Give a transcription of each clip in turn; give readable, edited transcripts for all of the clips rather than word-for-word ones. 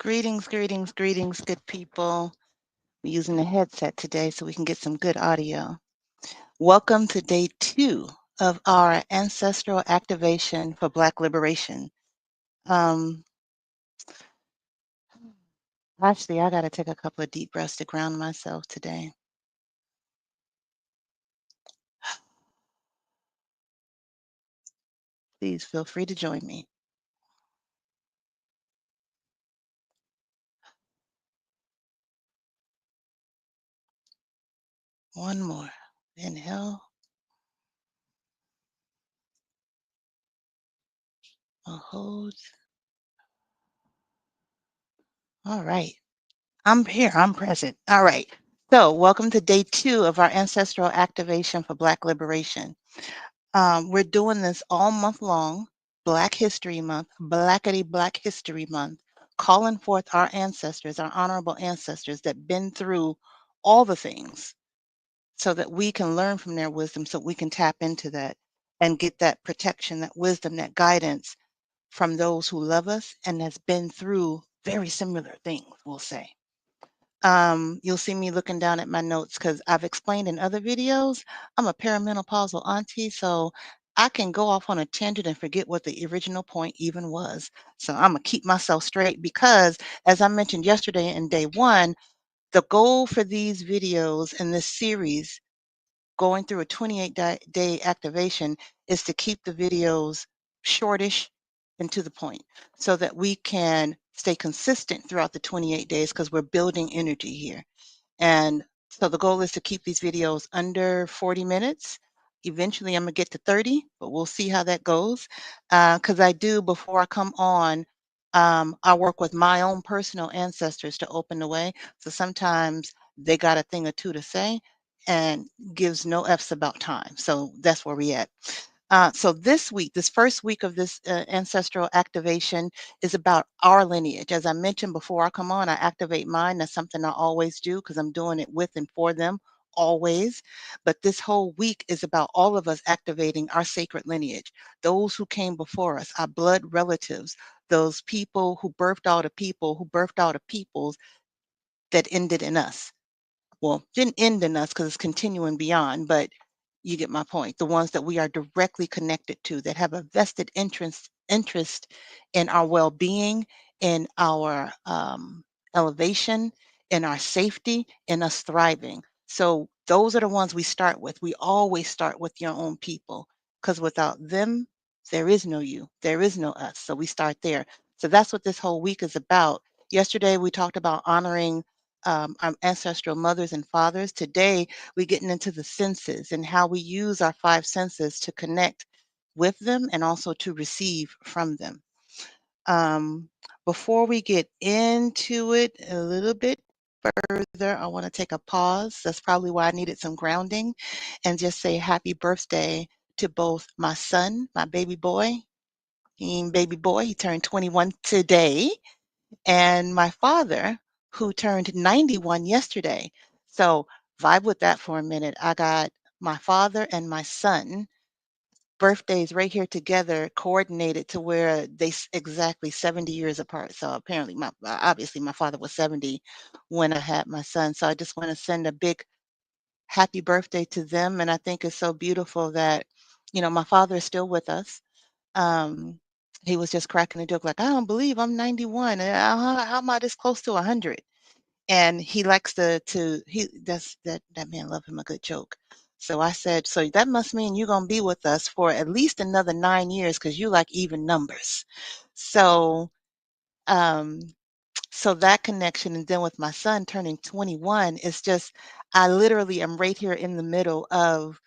Greetings, greetings, greetings, good people. We're using a headset today so we can get some good audio. Welcome to day 2 of our Ancestral Activation for Black Liberation. Actually, I got to take a couple of deep breaths to ground myself today. Please feel free to join me. One more. Inhale. I'll hold. All right. I'm here. I'm present. All right. So, welcome to day 2 of our Ancestral Activation for Black Liberation. We're doing this all month long, Black History Month, Blackity Black History Month, calling forth our ancestors, our honorable ancestors that been through all the things so that we can learn from their wisdom, so we can tap into that and get that protection, that wisdom, that guidance from those who love us and has been through very similar things, we'll say. You'll see me looking down at my notes because I've explained in other videos, I'm a perimenopausal auntie, so I can go off on a tangent and forget what the original point even was. So I'm gonna keep myself straight because, as I mentioned yesterday in day 1, the goal for these videos in this series, going through a 28-day activation, is to keep the videos shortish and to the point so that we can stay consistent throughout the 28 days because we're building energy here. And so the goal is to keep these videos under 40 minutes. Eventually, I'm going to get to 30, but we'll see how that goes. Because I do, before I come on, I work with my own personal ancestors to open the way. So sometimes they got a thing or two to say and gives no F's about time. So that's where we at. So this week, this first week of this ancestral activation is about our lineage. As I mentioned before I come on, I activate mine. That's something I always do because I'm doing it with and for them always. But this whole week is about all of us activating our sacred lineage, those who came before us, our blood relatives, those people who birthed all the people who birthed all the peoples that ended in us. Well, didn't end in us because it's continuing beyond, but you get my point. The ones that we are directly connected to, that have a vested interest in our well-being, in our elevation, in our safety, in us thriving. So those are the ones we start with. We always start with your own people because without them, there is no you, there is no us. So we start there. So that's what this whole week is about. Yesterday, we talked about honoring our ancestral mothers and fathers. Today, we're getting into the senses and how we use our 5 senses to connect with them and also to receive from them. Um, Before we get into it a little bit further, I want to take a pause. That's probably why I needed some grounding and just say happy birthday to both my son, my baby boy. He ain't baby boy, he turned 21 today, and my father, who turned 91 yesterday. So vibe with that for a minute. I got my father and my son birthdays right here together, coordinated to where they exactly 70 years apart. So apparently, obviously my father was 70 when I had my son. So I just want to send a big happy birthday to them. And I think it's so beautiful that, my father is still with us. Um, he was just cracking a joke like, I don't believe I'm 91. How am I this close to 100? And he likes that man love him a good joke. So I said, so that must mean you're gonna be with us for at least another 9 years because you like even numbers. So um so that connection, and then with my son turning 21, it's just I literally am right here in the middle of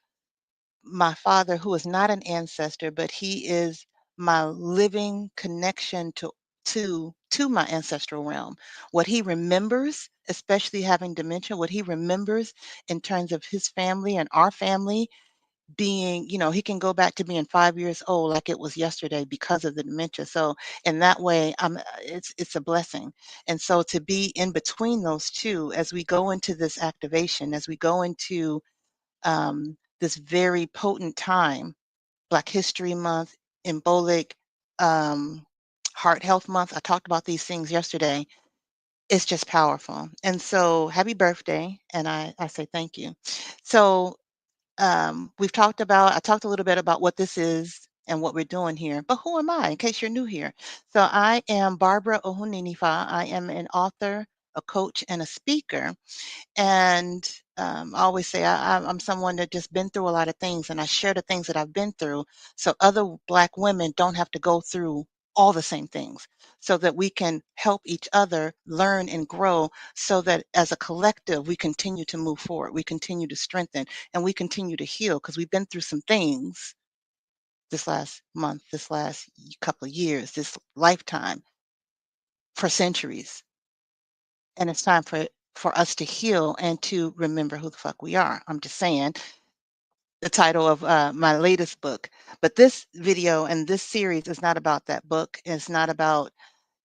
my father, who is not an ancestor, but he is my living connection to my ancestral realm. What he remembers, especially having dementia, what he remembers in terms of his family and our family being, he can go back to being 5 years old like it was yesterday because of the dementia. So in that way, it's a blessing. And so to be in between those two as we go into this activation, as we go into this very potent time, Black History Month, Embolic, um, Heart Health Month. I talked about these things yesterday. It's just powerful. And so happy birthday. And I say thank you. So I talked a little bit about what this is and what we're doing here, but who am I in case you're new here? So I am Barbara Ohuninifa. I am an author, a coach, and a speaker. And I always say I'm someone that just been through a lot of things, and I share the things that I've been through so other Black women don't have to go through all the same things, so that we can help each other learn and grow, so that as a collective, we continue to move forward, we continue to strengthen, and we continue to heal because we've been through some things this last month, this last couple of years, this lifetime, for centuries. And it's time for us to heal and to remember who the fuck we are. I'm just saying the title of my latest book. But this video and this series is not about that book. It's not about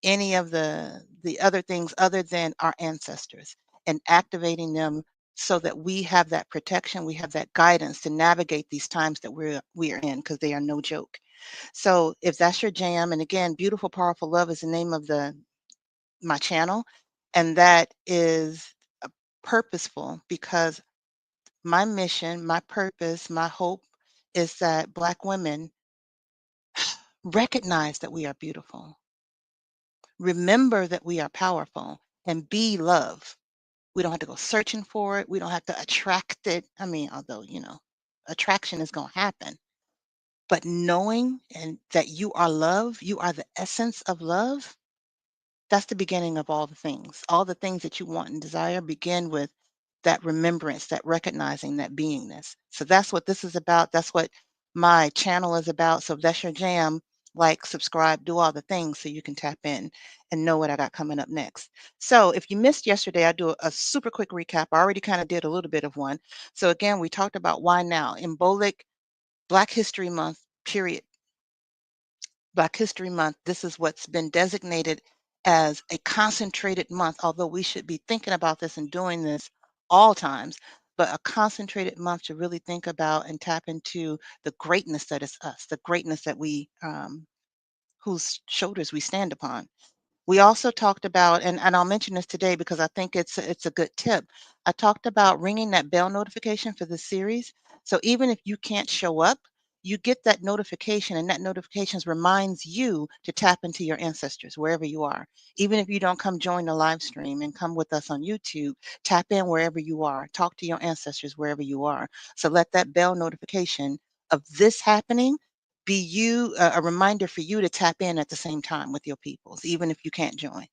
any of the other things other than our ancestors and activating them so that we have that protection, we have that guidance to navigate these times that we are in, because they are no joke. So if that's your jam, and again, Beautiful Powerful Love is the name of the my channel, and that is purposeful because my mission, my purpose, my hope is that Black women recognize that we are beautiful, remember that we are powerful, and be love. We don't have to go searching for it. We don't have to attract it. I mean, although, attraction is going to happen, but knowing and that you are love, you are the essence of love. That's the beginning of all the things. All the things that you want and desire begin with that remembrance, that recognizing, that beingness. So that's what this is about. That's what my channel is about. So if that's your jam, like, subscribe, do all the things so you can tap in and know what I got coming up next. So if you missed yesterday, I do a super quick recap. I already kind of did a little bit of one. So again, we talked about why now. Embolic Black History Month, period. Black History Month, this is what's been designated as a concentrated month, although we should be thinking about this and doing this all times, but a concentrated month to really think about and tap into the greatness that is us, the greatness that whose shoulders we stand upon. We also talked about, and I'll mention this today because I think it's a good tip. I talked about ringing that bell notification for this series. So even if you can't show up, you get that notification, and that notifications reminds you to tap into your ancestors wherever you are. Even if you don't come join the live stream and come with us on YouTube, tap in wherever you are. Talk to your ancestors wherever you are. So let that bell notification of this happening be a reminder for you to tap in at the same time with your peoples, even if you can't join.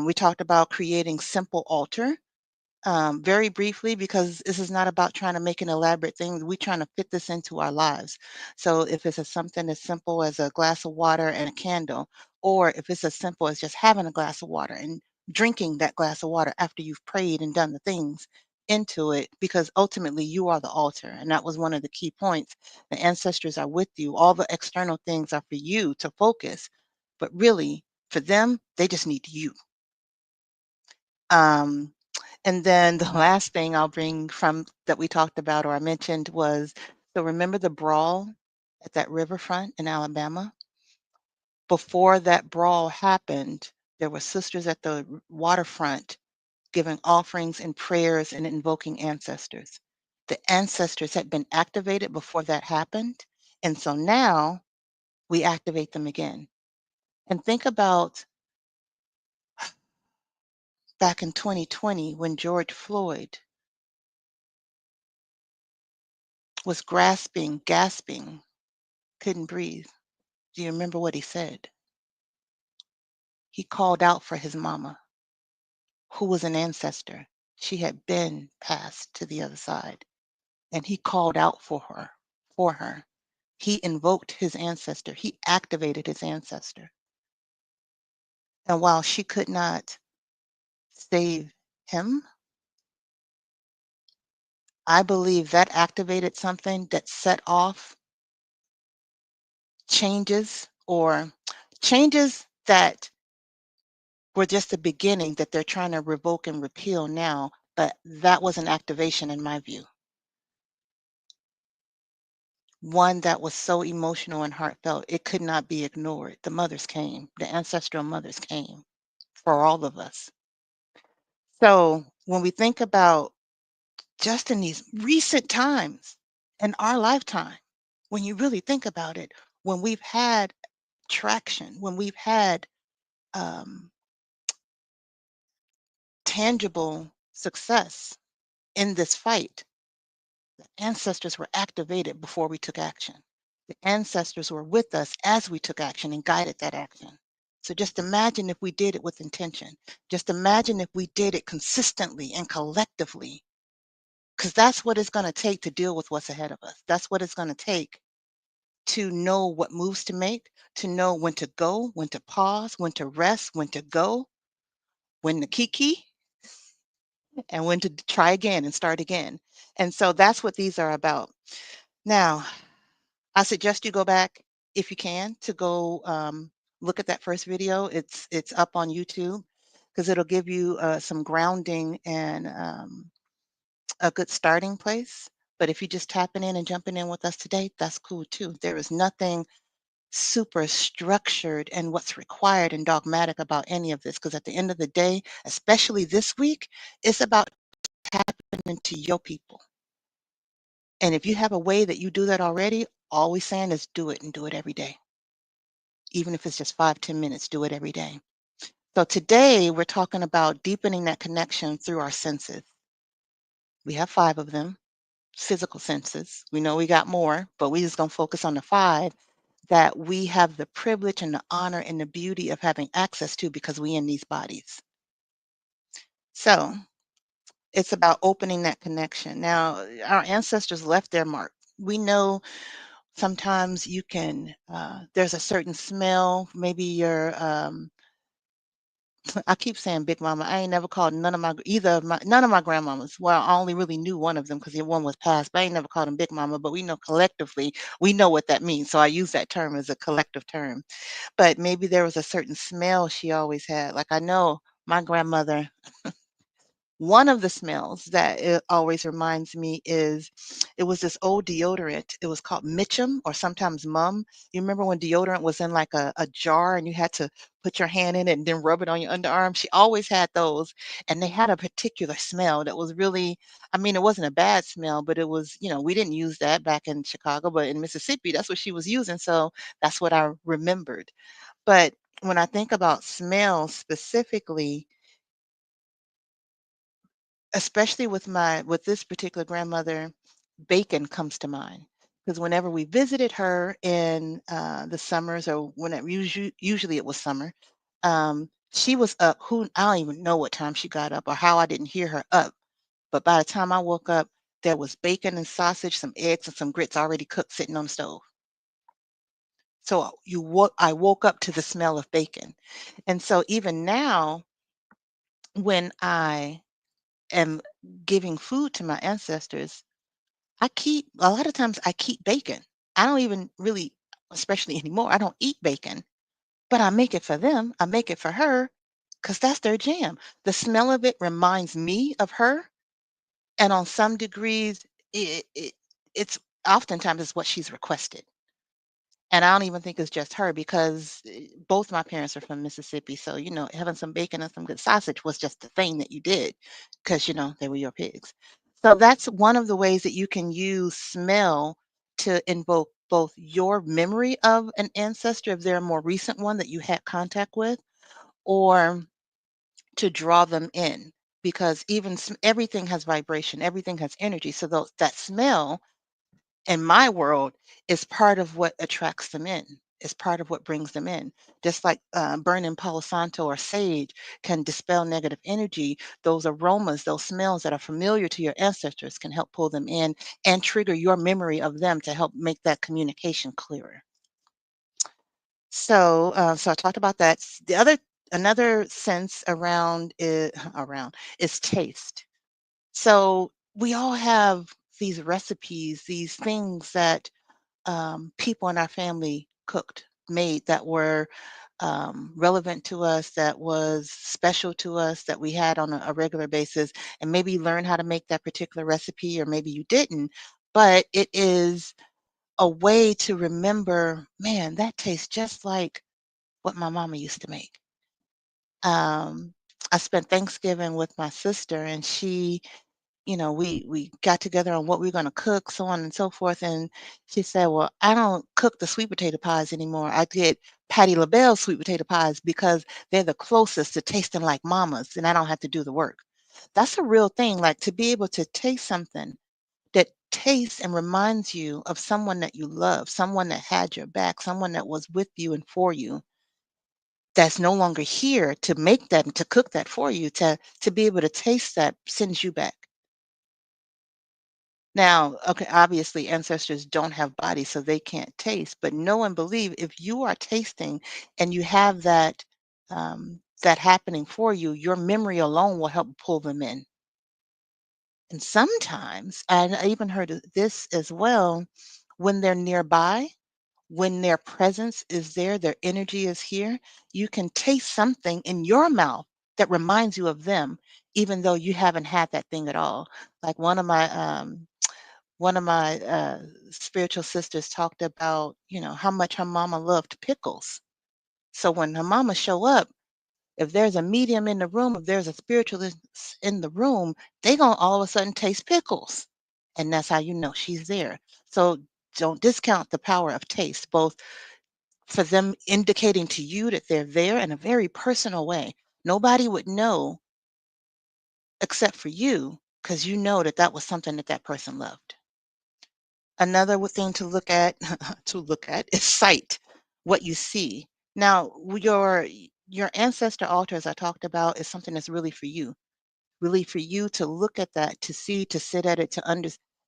We talked about creating simple altar, very briefly, because this is not about trying to make an elaborate thing. We're trying to fit this into our lives. So if it's something as simple as a glass of water and a candle, or if it's as simple as just having a glass of water and drinking that glass of water after you've prayed and done the things into it, because ultimately you are the altar. And that was one of the key points. The ancestors are with you. All the external things are for you to focus, but really for them, they just need you. Um, and then the last thing I'll bring from that we talked about or I mentioned was, so remember the brawl at that riverfront in Alabama? Before that brawl happened, there were sisters at the waterfront giving offerings and prayers and invoking ancestors. The ancestors had been activated before that happened. And so now we activate them again. And think about back in 2020 when George Floyd was grasping, gasping, couldn't breathe. Do you remember what he said? He called out for his mama, who was an ancestor. She had been passed to the other side, and he called out for her. He invoked his ancestor. He activated his ancestor. And while she could not save him, I believe that activated something that set off changes, or changes that were just the beginning that they're trying to revoke and repeal now, but that was an activation in my view. One that was so emotional and heartfelt, it could not be ignored. The mothers came, the ancestral mothers came for all of us. So when we think about just in these recent times in our lifetime, when you really think about it, when we've had traction, when we've had um, tangible success in this fight, the ancestors were activated before we took action. The ancestors were with us as we took action and guided that action. So just imagine if we did it with intention. Just imagine if we did it consistently and collectively, because that's what it's going to take to deal with what's ahead of us. That's what it's going to take to know what moves to make, to know when to go, when to pause, when to rest, when to go, when to kiki, and when to try again and start again. And so that's what these are about. Now, I suggest you go back if you can to go look at that first video. It's up on YouTube because it'll give you some grounding and a good starting place. But if you're just tapping in and jumping in with us today, that's cool too. There is nothing super structured and what's required and dogmatic about any of this because at the end of the day, especially this week, it's about tapping into your people. And if you have a way that you do that already, all we're saying is do it and do it every day. Even if it's just 5, 10 minutes, do it every day. So today we're talking about deepening that connection through our senses. We have 5 of them, physical senses. We know we got more, but we just gonna focus on the 5 that we have the privilege and the honor and the beauty of having access to because we in these bodies. So it's about opening that connection. Now, our ancestors left their mark. We know sometimes you can, there's a certain smell, maybe your, I keep saying Big Mama. I ain't never called none of my grandmamas. Well, I only really knew one of them because the one was passed, but I ain't never called them Big Mama. But we know collectively, we know what that means. So I use that term as a collective term. But maybe there was a certain smell she always had. Like I know my grandmother, one of the smells that it always reminds me is it was this old deodorant. It was called Mitchum or sometimes Mum. You remember when deodorant was in like a jar and you had to put your hand in it and then rub it on your underarm? She always had those, and they had a particular smell that was really, I mean, it wasn't a bad smell, but it was, we didn't use that back in Chicago, but in Mississippi, that's what she was using. So that's what I remembered. But when I think about smells specifically, especially with this particular grandmother, bacon comes to mind. Because whenever we visited her in the summers or whenever usually it was summer, she was up. Who I don't even know what time she got up or how I didn't hear her up. But by the time I woke up, there was bacon and sausage, some eggs, and some grits already cooked sitting on the stove. So I woke up to the smell of bacon. And so even now, when I am giving food to my ancestors, I keep a lot of times I keep bacon. I don't even really, especially anymore, I don't eat bacon, but I make it for them. I make it for her because that's their jam. The smell of it reminds me of her. And on some degrees, it's oftentimes it's what she's requested. And I don't even think it's just her because both my parents are from Mississippi. So, having some bacon and some good sausage was just the thing that you did because, they were your pigs. So that's one of the ways that you can use smell to invoke both your memory of an ancestor, if they're a more recent one that you had contact with, or to draw them in because even everything has vibration, everything has energy. So that smell in my world is part of what attracts them in. Is part of what brings them in. Just like burning Palo Santo or sage can dispel negative energy, those aromas, those smells that are familiar to your ancestors can help pull them in and trigger your memory of them to help make that communication clearer. So I talked about that. Another sense around is taste. So we all have these recipes, these things that people in our family made that were relevant to us, that was special to us, that we had on a regular basis, and maybe learn how to make that particular recipe, or maybe you didn't. But it is a way to remember, man, that tastes just like what my mama used to make. Um, I spent Thanksgiving with my sister, and we got together on what we are gonna cook, so on and so forth, and she said, "Well, I don't cook the sweet potato pies anymore. I get Patty LaBelle's sweet potato pies because they're the closest to tasting like mama's, and I don't have to do the work." That's a real thing, like, to be able to taste something that tastes and reminds you of someone that you love, someone that had your back, someone that was with you and for you, that's no longer here to make that and to cook that for you, to be able to taste that sends you back. Now, okay, obviously ancestors don't have bodies, so they can't taste, but know and believe if you are tasting and you have that happening for you, your memory alone will help pull them in. And sometimes, and I even heard of this as well, when they're nearby, when their presence is there, their energy is here, you can taste something in your mouth that reminds you of them, even though you haven't had that thing at all. Like one of my spiritual sisters talked about, how much her mama loved pickles. So when her mama show up, if there's a medium in the room, if there's a spiritualist in the room, they gonna all of a sudden taste pickles. And that's how you know she's there. So don't discount the power of taste, both for them indicating to you that they're there in a very personal way. Nobody would know except for you, because you know that that was something that that person loved. Another thing to look at is sight, what you see. Now, your ancestor altar, as I talked about, is something that's really for you to look at that, to see, to sit at it, to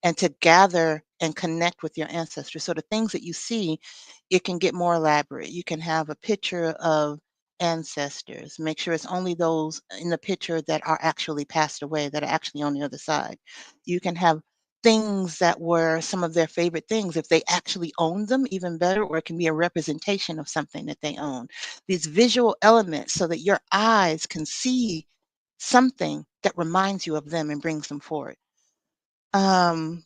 and to gather and connect with your ancestors. So the things that you see, it can get more elaborate. You can have a picture of ancestors. Make sure it's only those in the picture that are actually passed away, that are actually on the other side. You can have things that were some of their favorite things if they actually owned them, even better, or it can be a representation of something that they own. These visual elements so that your eyes can see something that reminds you of them and brings them forward. Um,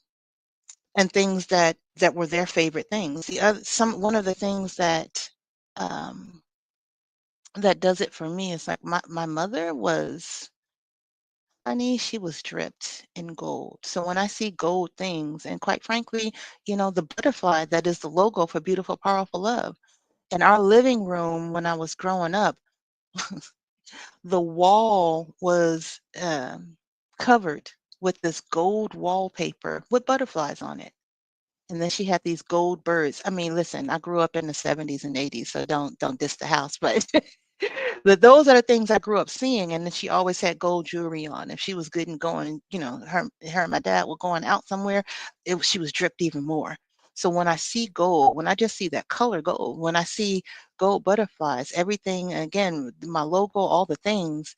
and things that were their favorite things. The other some one of the things um, that does it for me is like my mother was, honey, she was dripped in gold. So when I see gold things, and quite frankly, the butterfly that is the logo for Beautiful, Powerful Love. In our living room when I was growing up, the wall was covered with this gold wallpaper with butterflies on it. And then she had these gold birds. I mean, listen, I grew up in the 70s and 80s, so don't diss the house, but but those are the things I grew up seeing. And then she always had gold jewelry on. If she was good and going, her and my dad were going out somewhere, she was dripped even more. So when I see gold, when I just see that color gold, when I see gold butterflies, everything, again, my logo, all the things,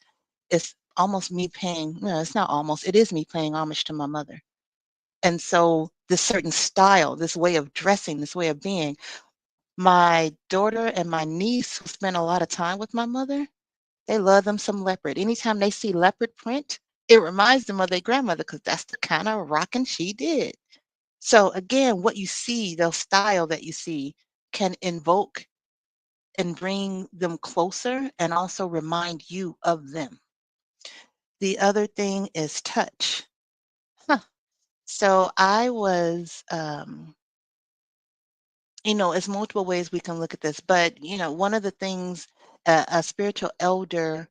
it's almost me paying, no, it's not almost, it is me paying homage to my mother. And so this certain style, this way of dressing, this way of being, my daughter and my niece who spent a lot of time with my mother, they love them some leopard. Anytime they see leopard print, it reminds them of their grandmother because that's the kind of rocking she did. So again, what you see, the style that you see can invoke and bring them closer and also remind you of them. The other thing is touch. Huh. So I was, it's multiple ways we can look at this, but one of the things a spiritual elder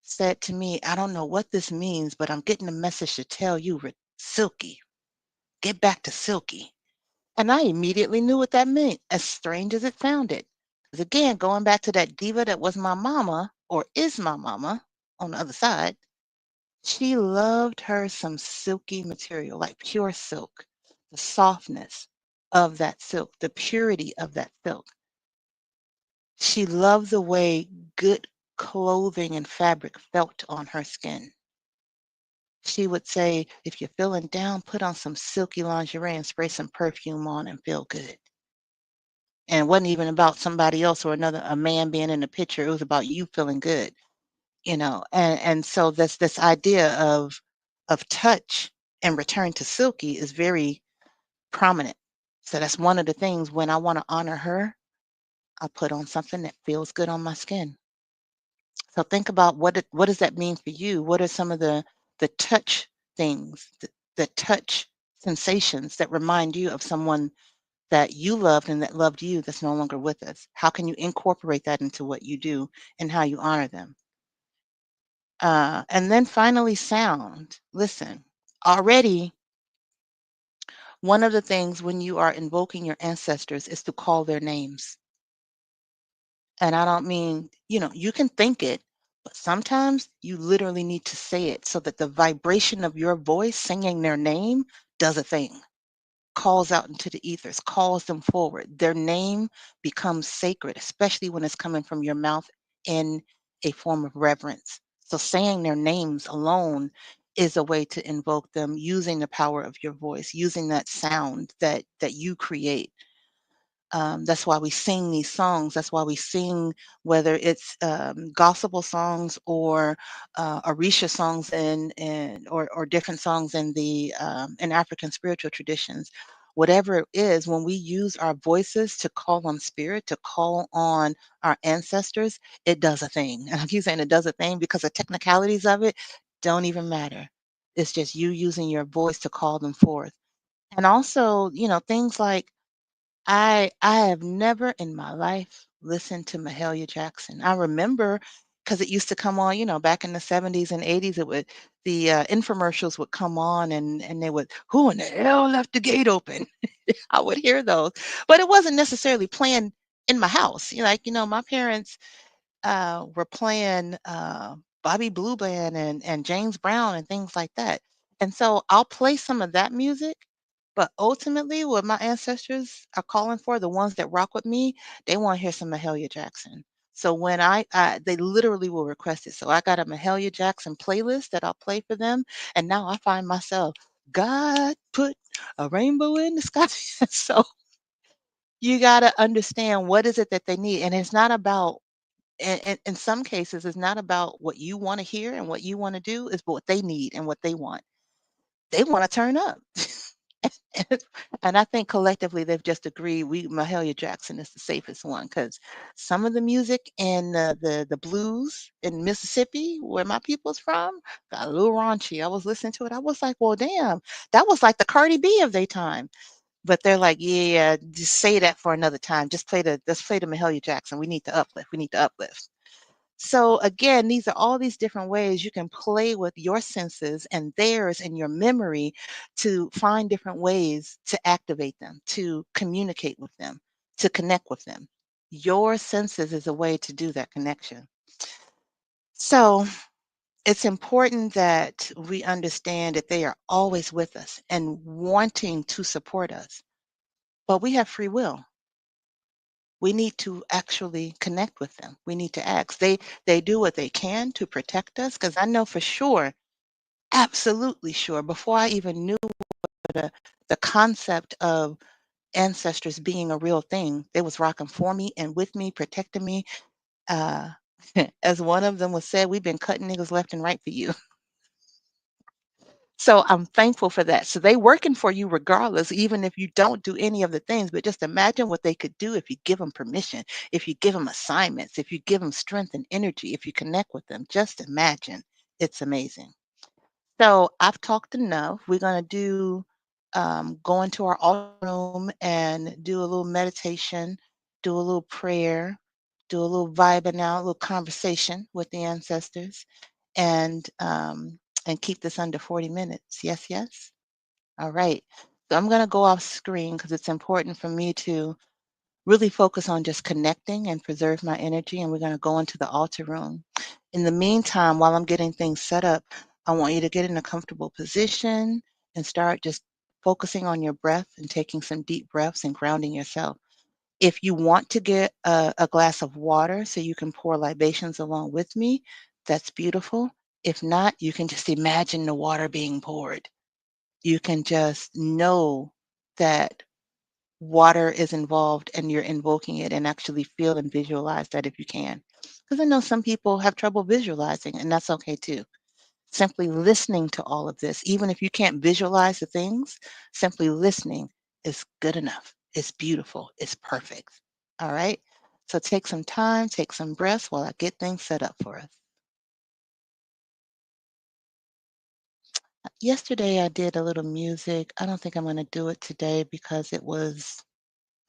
said to me, I don't know what this means, but I'm getting a message to tell you, Silky, get back to Silky. And I immediately knew what that meant, as strange as it sounded. Because again, going back to that diva that was my mama or is my mama on the other side, she loved her some silky material, like pure silk, the softness of that silk, the purity of that silk. She loved the way good clothing and fabric felt on her skin. She would say, if you're feeling down, put on some silky lingerie and spray some perfume on and feel good. And it wasn't even about somebody else or a man being in the picture. It was about you feeling good, and so this idea of touch and return to Silky is very prominent. So that's one of the things when I want to honor her, I put on something that feels good on my skin. So think about what does that mean for you? What are some of the touch things, the touch sensations that remind you of someone that you loved and that loved you that's no longer with us? How can you incorporate that into what you do and how you honor them? And then finally, sound. Listen, already one of the things when you are invoking your ancestors is to call their names. And I don't mean, you can think it, but sometimes you literally need to say it so that the vibration of your voice singing their name does a thing, calls out into the ethers, calls them forward. Their name becomes sacred, especially when it's coming from your mouth in a form of reverence. So saying their names alone is a way to invoke them using the power of your voice, using that sound that you create. That's why we sing these songs. That's why we sing, whether it's gospel songs or Orisha songs or different songs in African spiritual traditions. Whatever it is, when we use our voices to call on spirit, to call on our ancestors, it does a thing. And I keep saying it does a thing because the technicalities of it don't even matter. It's just you using your voice to call them forth. And also, things like I have never in my life listened to Mahalia Jackson. I remember because it used to come on, back in the 70s and 80s, the infomercials would come on and they would, who in the hell left the gate open? I would hear those, but it wasn't necessarily playing in my house. My parents were playing Bobby Blue Bland and James Brown and things like that. And so I'll play some of that music, but ultimately, what my ancestors are calling for, the ones that rock with me, they want to hear some Mahalia Jackson. So when they literally will request it. So I got a Mahalia Jackson playlist that I'll play for them, and now I find myself, God put a rainbow in the sky. So you got to understand what is it that they need, and it's not about and in some cases, it's not about what you wanna hear and what you wanna do, it's what they need and what they want. They wanna turn up. And and I think collectively they've just agreed Mahalia Jackson is the safest one because some of the music in the blues in Mississippi, where my people's from, got a little raunchy. I was listening to it, I was like, "Well, damn, that was like the Cardi B of their time." But they're like, "Yeah, just say that for another time. Let's play the Mahalia Jackson. We need to uplift. We need to uplift." So again, these are all these different ways you can play with your senses and theirs and your memory to find different ways to activate them, to communicate with them, to connect with them. Your senses is a way to do that connection. So it's important that we understand that they are always with us and wanting to support us, but we have free will. We need to actually connect with them. We need to ask. They do what they can to protect us because I know for sure, absolutely sure, before I even knew the concept of ancestors being a real thing, they was rocking for me and with me, protecting me. Uh, as one of them was said, we've been cutting niggas left and right for you. So I'm thankful for that. So they working for you regardless, even if you don't do any of the things. But just imagine what they could do if you give them permission, if you give them assignments, if you give them strength and energy, if you connect with them. Just imagine. It's amazing. So I've talked enough. We're going to go into our altar room and do a little meditation, do a little prayer, do a little vibing out, a little conversation with the ancestors, and keep this under 40 minutes. Yes, yes. All right. So I'm going to go off screen because it's important for me to really focus on just connecting and preserve my energy. And we're going to go into the altar room. In the meantime, while I'm getting things set up, I want you to get in a comfortable position and start just focusing on your breath and taking some deep breaths and grounding yourself. If you want to get a glass of water so you can pour libations along with me, that's beautiful. If not, you can just imagine the water being poured. You can just know that water is involved and you're invoking it and actually feel and visualize that if you can. Because I know some people have trouble visualizing, and that's okay too. Simply listening to all of this, even if you can't visualize the things, simply listening is good enough. It's beautiful. It's perfect. All right. So take some time, take some breaths while I get things set up for us. Yesterday I did a little music. I don't think I'm going to do it today because it was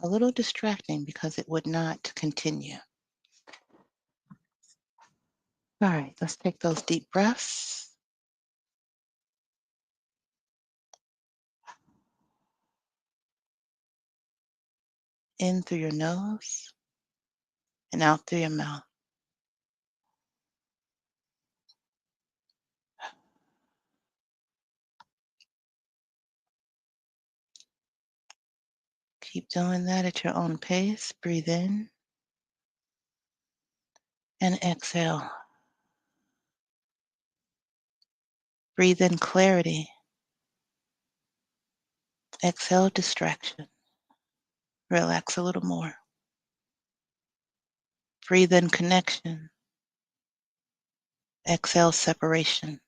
a little distracting because it would not continue. All right, let's take those deep breaths in through your nose and out through your mouth. Keep doing that at your own pace. Breathe in and exhale. Breathe in clarity. Exhale distraction. Relax a little more. Breathe in connection. Exhale separation.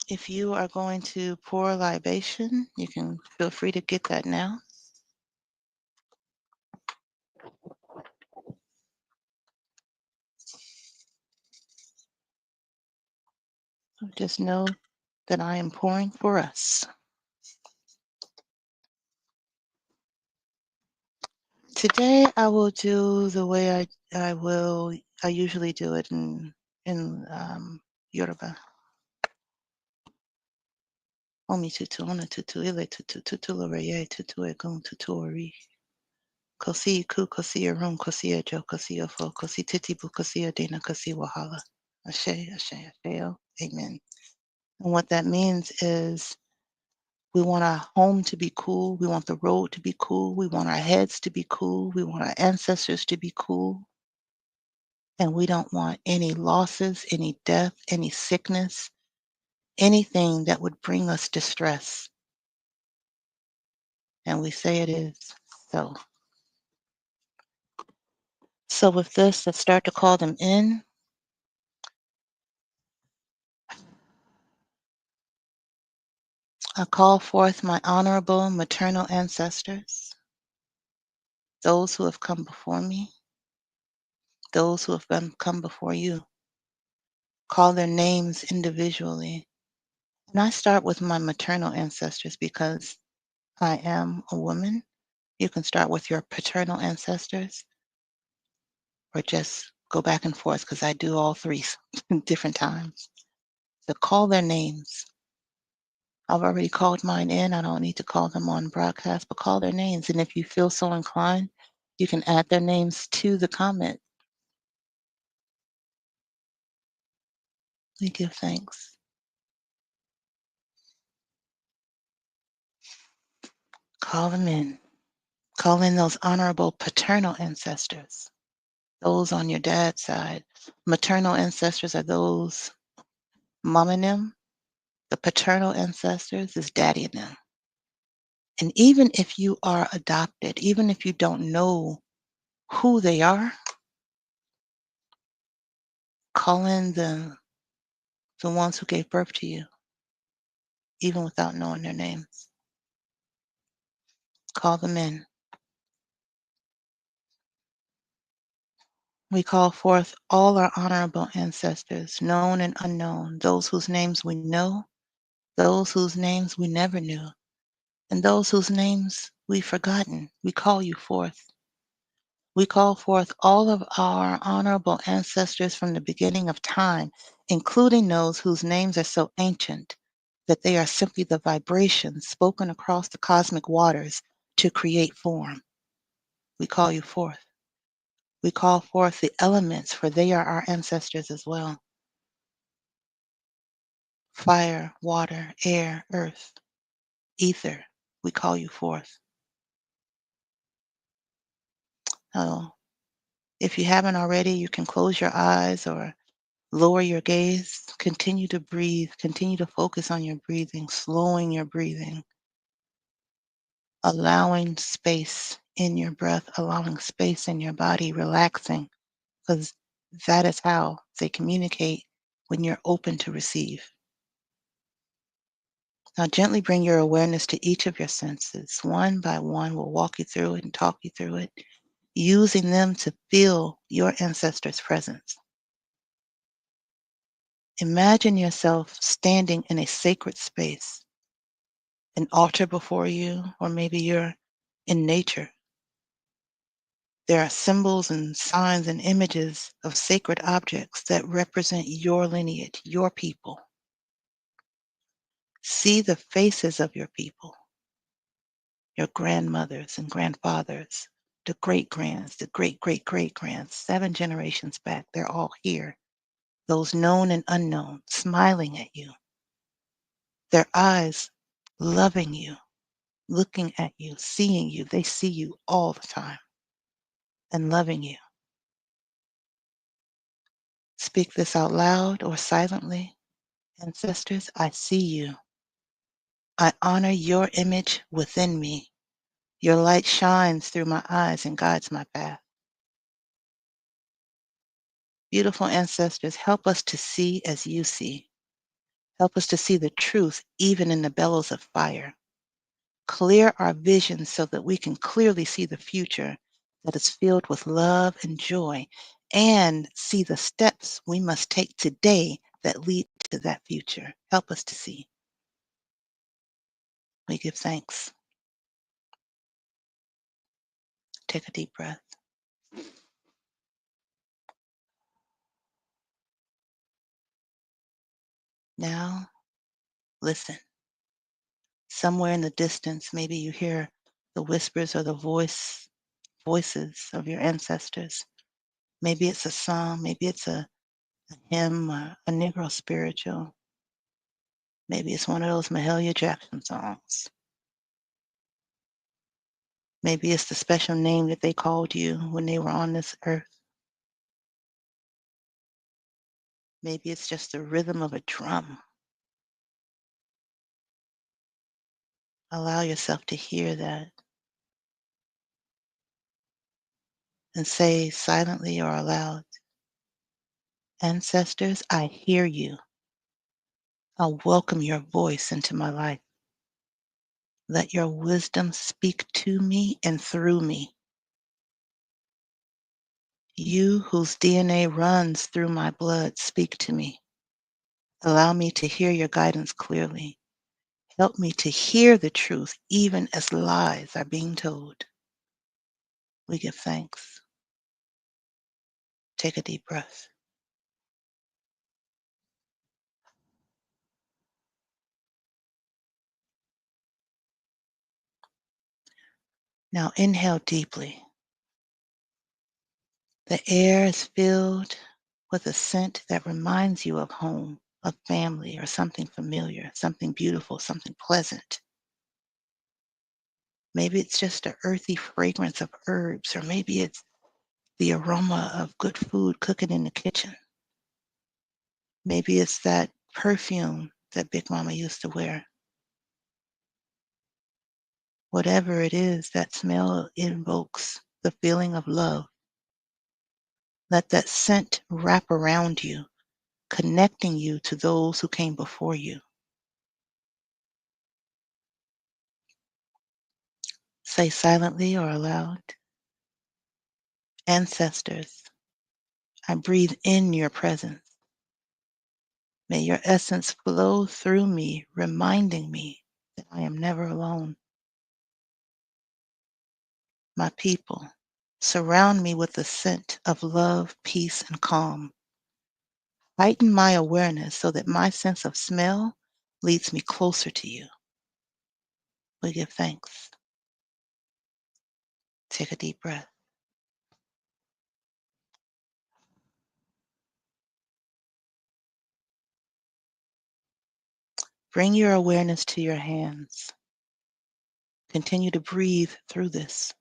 If you are going to pour a libation, you can feel free to get that now. So just know that I am pouring for us. Today I will do the way I usually do it in Yoruba. Omi tutu ona tutu ile tutu tutu loreye tutu egun tutu ori. Kosi ku kosi rum kosi ejo kosi ofo kosi titibu kosi adena kosi wahala. Ashe, ashe, asheo. Amen. And what that means is we want our home to be cool. We want the road to be cool. We want our heads to be cool. We want our ancestors to be cool. And we don't want any losses, any death, any sickness, anything that would bring us distress. And we say it is so. So with this, let's start to call them in. I call forth my honorable maternal ancestors, those who have come before me, those who have come before you. Call their names individually. And I start with my maternal ancestors because I am a woman. You can start with your paternal ancestors or just go back and forth because I do all three different times. So call their names. I've already called mine in. I don't need to call them on broadcast, but call their names. And if you feel so inclined, you can add their names to the comment. We give thanks. Call them in. Call in those honorable paternal ancestors, those on your dad's side. Maternal ancestors are those mom and them. The paternal ancestors is daddy and them. And even if you are adopted, even if you don't know who they are, call in the ones who gave birth to you, even without knowing their names. Call them in. We call forth all our honorable ancestors, known and unknown, those whose names we know, those whose names we never knew, and those whose names we've forgotten. We call you forth. We call forth all of our honorable ancestors from the beginning of time, including those whose names are so ancient that they are simply the vibrations spoken across the cosmic waters to create form. We call you forth. We call forth the elements, for they are our ancestors as well. Fire, water, air, earth, ether. We call you forth. Oh, if you haven't already, you can close your eyes or lower your gaze. Continue to breathe. Continue to focus on your breathing, slowing your breathing, allowing space in your breath, allowing space in your body, relaxing, because that is how they communicate when you're open to receive. Now, gently bring your awareness to each of your senses. One by one, we'll walk you through it and talk you through it, using them to feel your ancestors' presence. Imagine yourself standing in a sacred space, an altar before you, or maybe you're in nature. There are symbols and signs and images of sacred objects that represent your lineage, your people. See the faces of your people, your grandmothers and grandfathers, the great grands, the great great great grands, 7 generations back. They're all here. Those known and unknown, smiling at you, their eyes loving you, looking at you, seeing you. They see you all the time and loving you. Speak this out loud or silently. Ancestors, I see you. I honor your image within me. Your light shines through my eyes and guides my path. Beautiful ancestors, help us to see as you see. Help us to see the truth even in the bellows of fire. Clear our vision so that we can clearly see the future that is filled with love and joy, and see the steps we must take today that lead to that future. Help us to see. We give thanks. Take a deep breath. Now, listen. Somewhere in the distance, maybe you hear the whispers or the voices of your ancestors. Maybe it's a song, maybe it's a hymn, or a Negro spiritual. Maybe it's one of those Mahalia Jackson songs. Maybe it's the special name that they called you when they were on this earth. Maybe it's just the rhythm of a drum. Allow yourself to hear that and say silently or aloud, Ancestors, I hear you. I'll welcome your voice into my life. Let your wisdom speak to me and through me. You whose DNA runs through my blood, speak to me. Allow me to hear your guidance clearly. Help me to hear the truth even as lies are being told. We give thanks. Take a deep breath. Now inhale deeply. The air is filled with a scent that reminds you of home, of family, or something familiar, something beautiful, something pleasant. Maybe it's just an earthy fragrance of herbs, or maybe it's the aroma of good food cooking in the kitchen. Maybe it's that perfume that Big Mama used to wear. Whatever it is, that smell invokes the feeling of love. Let that scent wrap around you, connecting you to those who came before you. Say silently or aloud, Ancestors, I breathe in your presence. May your essence flow through me, reminding me that I am never alone. My people, surround me with the scent of love, peace, and calm. Heighten my awareness so that my sense of smell leads me closer to you. We give thanks. Take a deep breath. Bring your awareness to your hands. Continue to breathe through this.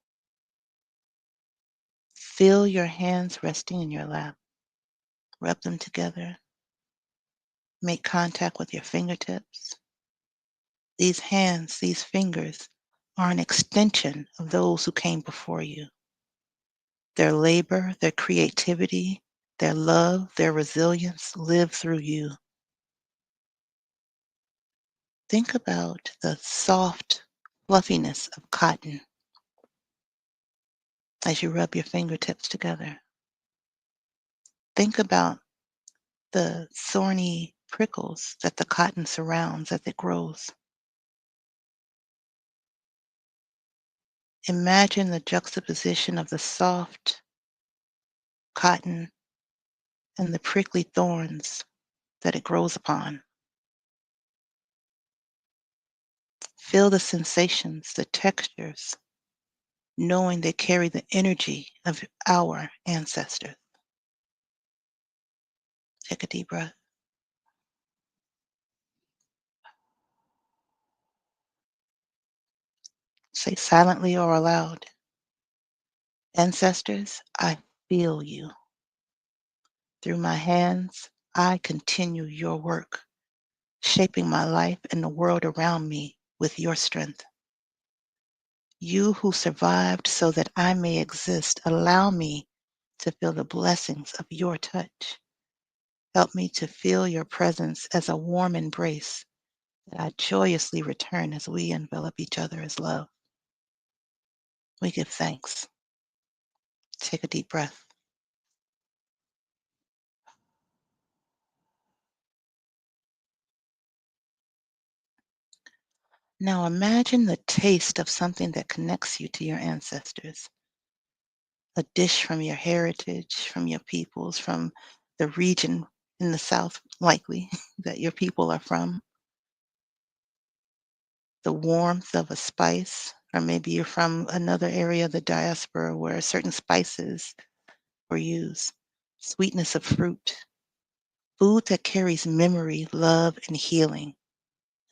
Feel your hands resting in your lap. Rub them together. Make contact with your fingertips. These hands, these fingers, are an extension of those who came before you. Their labor, their creativity, their love, their resilience live through you. Think about the soft fluffiness of cotton as you rub your fingertips together. Think about the thorny prickles that the cotton surrounds as it grows. Imagine the juxtaposition of the soft cotton and the prickly thorns that it grows upon. Feel the sensations, the textures, knowing they carry the energy of our ancestors. Take a deep breath. Say silently or aloud, ancestors, I feel you. Through my hands, I continue your work, shaping my life and the world around me with your strength. You who survived so that I may exist, allow me to feel the blessings of your touch. Help me to feel your presence as a warm embrace that I joyously return as we envelop each other as love. We give thanks. Take a deep breath. Now imagine the taste of something that connects you to your ancestors. A dish from your heritage, from your peoples, from the region in the South, likely, that your people are from. The warmth of a spice, or maybe you're from another area of the diaspora where certain spices were used. Sweetness of fruit, food that carries memory, love, and healing.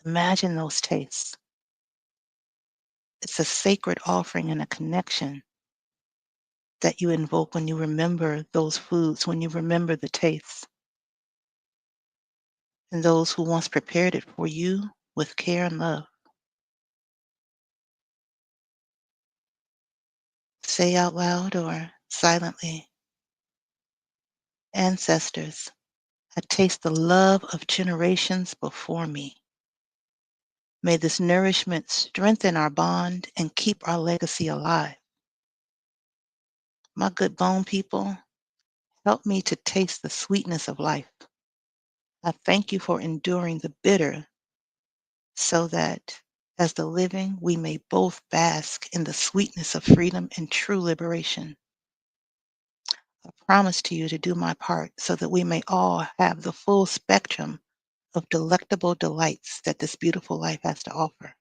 Imagine those tastes. It's a sacred offering and a connection that you invoke when you remember those foods, when you remember the tastes, and those who once prepared it for you with care and love. Say out loud or silently, ancestors, I taste the love of generations before me. May this nourishment strengthen our bond and keep our legacy alive. My good bone people, help me to taste the sweetness of life. I thank you for enduring the bitter so that as the living, we may both bask in the sweetness of freedom and true liberation. I promise to you to do my part so that we may all have the full spectrum of delectable delights that this beautiful life has to offer.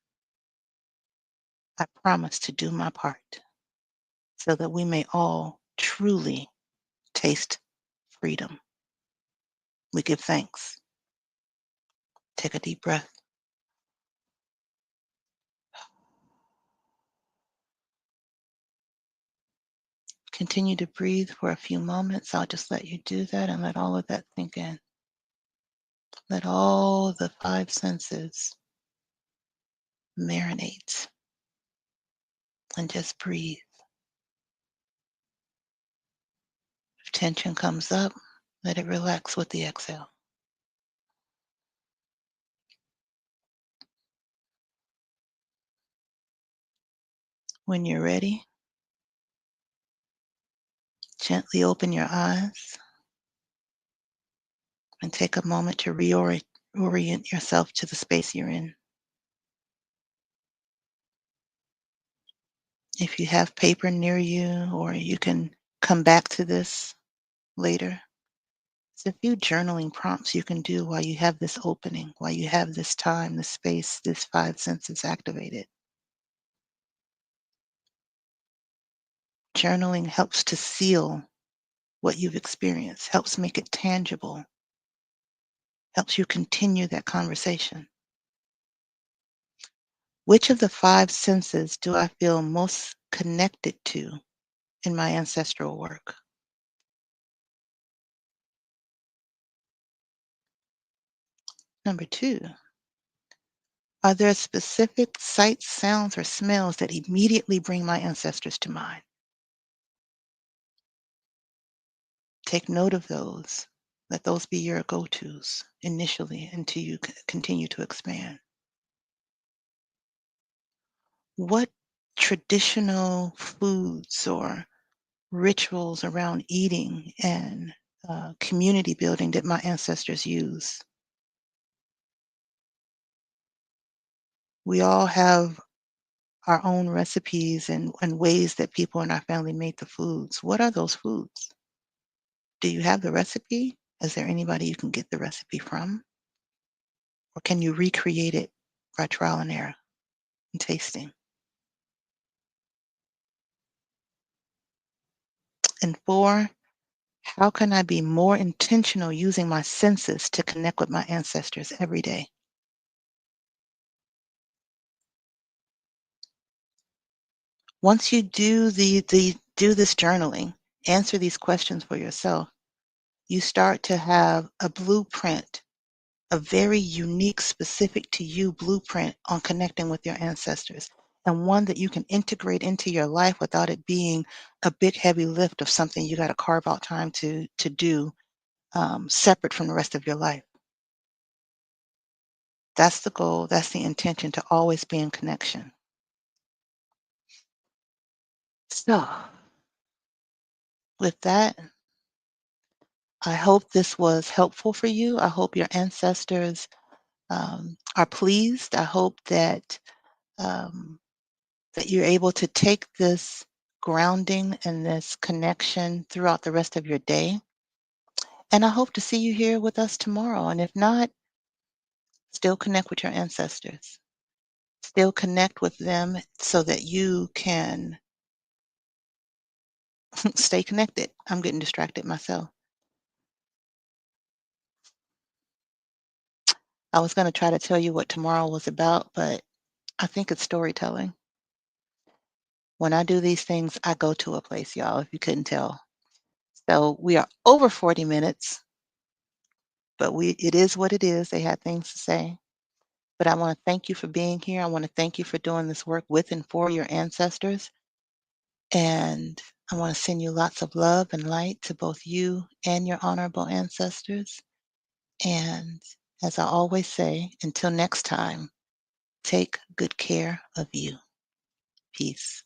I promise to do my part so that we may all truly taste freedom. We give thanks. Take a deep breath. Continue to breathe for a few moments. I'll just let you do that and let all of that sink in. Let all the five senses marinate and just breathe. If tension comes up, let it relax with the exhale. When you're ready, gently open your eyes and take a moment to reorient yourself to the space you're in. If you have paper near you, or you can come back to this later, there's a few journaling prompts you can do while you have this opening, while you have this time, this space, this five senses activated. Journaling helps to seal what you've experienced, helps make it tangible, helps you continue that conversation. Which of the five senses do I feel most connected to in my ancestral work? Number two, are there specific sights, sounds, or smells that immediately bring my ancestors to mind? Take note of those. Let those be your go-tos initially until you continue to expand. What traditional foods or rituals around eating and community building did my ancestors use? We all have our own recipes and ways that people in our family made the foods. What are those foods? Do you have the recipe? Is there anybody you can get the recipe from? Or can you recreate it by trial and error and tasting? And four, how can I be more intentional using my senses to connect with my ancestors every day? Once you do this journaling, answer these questions for yourself, you start to have a blueprint, a very unique, specific to you blueprint on connecting with your ancestors, and one that you can integrate into your life without it being a big heavy lift of something you got to carve out time to do, separate from the rest of your life. That's the goal. That's the intention, to always be in connection. So, with that, I hope this was helpful for you. I hope your ancestors are pleased. I hope um, that you're able to take this grounding and this connection throughout the rest of your day. And I hope to see you here with us tomorrow. And if not, still connect with your ancestors. Still connect with them so that you can stay connected. I'm getting distracted myself. I was going to try to tell you what tomorrow was about, but I think it's storytelling. When I do these things, I go to a place, y'all, if you couldn't tell. So we are over 40 minutes, but it is what it is. They had things to say. But I want to thank you for being here. I want to thank you for doing this work with and for your ancestors. And I want to send you lots of love and light to both you and your honorable ancestors. And as I always say, until next time, take good care of you. Peace.